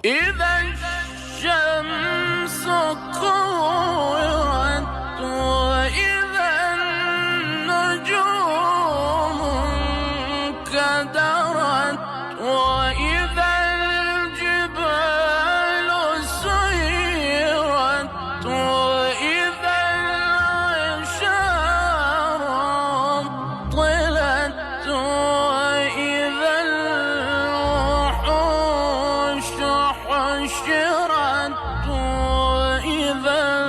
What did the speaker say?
إذا الشمس كورت وإذا النجوم انكدرت وإذا الجبال سيرت وإذا العشار طلت وإذا الوحوش حشرت وإذا